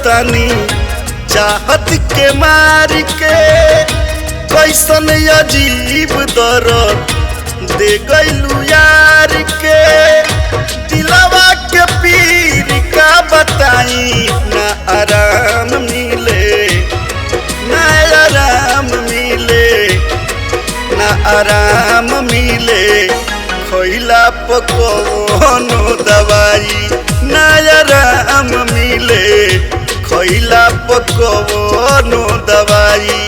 तनी चाहत के मार के कैसन अजीब दर्द दे गइलू यार के दिलवा के पीर का बताई ना आराम मिले ना आराम मिले ना आराम मिले खइला पकोनो दवाई ना आराम मिले खइला पकोनो दवाई।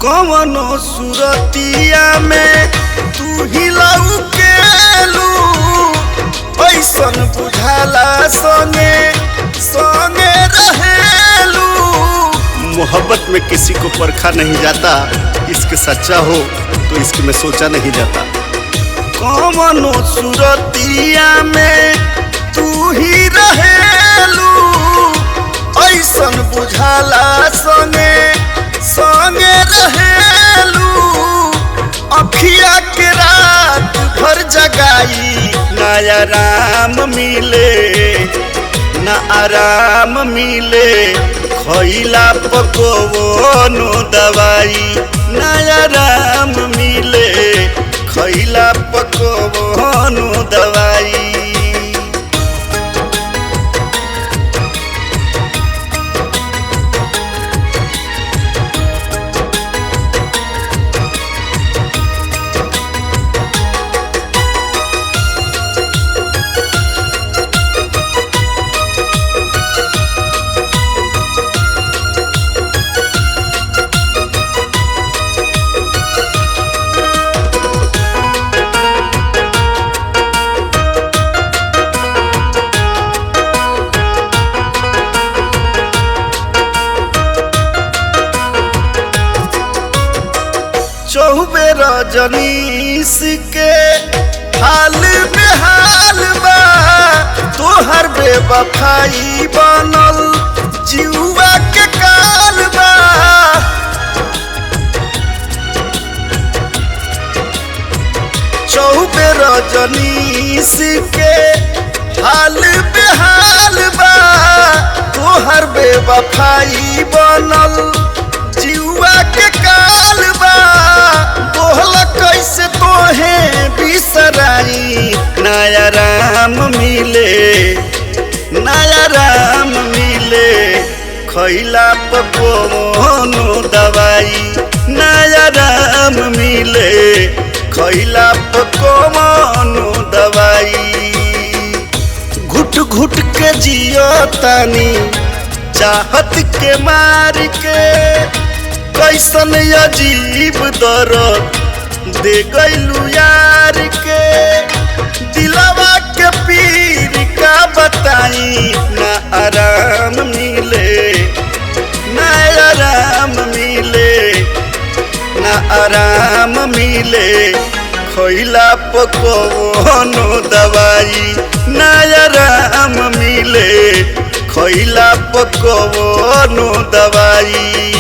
कवनो सुरतिया में तू ही लौकेलू ऐसन बुझाला संगे संगे रहेलू। मोहब्बत में किसी को परखा नहीं जाता, इश्क सच्चा हो तो इश्क में सोचा नहीं जाता। कवनो सुरतिया में तू ही रहेलू ऐसन बुझाला संगे संगे रहेलू। अखिया के रात भर जगाई ना आराम मिले ना आराम मिले खइला पकोनो दवाई ना आराम मिले खइला पकोनो दवाई। चौबे रजनीश के हाल बेहाल बा तोहर बेवफाई बनल जीवा के काल बा। चौबे रजनीश के हाल बेहाल बा तोहर बेवफाई बनल जीवा के काल बा। बोहला कैसे तोहे बिसराई ना आराम मिले ना आराम मिले खइला पकोनो दवाई ना आराम मिले खइला पकोनो दवाई। घुट घुट के जियो तानी चाहत के मार के कैसन अजीब दर्द दे गइलू यार के दिलवा के पीर का बताई ना आराम मिले ना आराम मिले ना आराम मिले खइला पकोनो दवाई ना आराम मिले खइला पकोनो दवाई।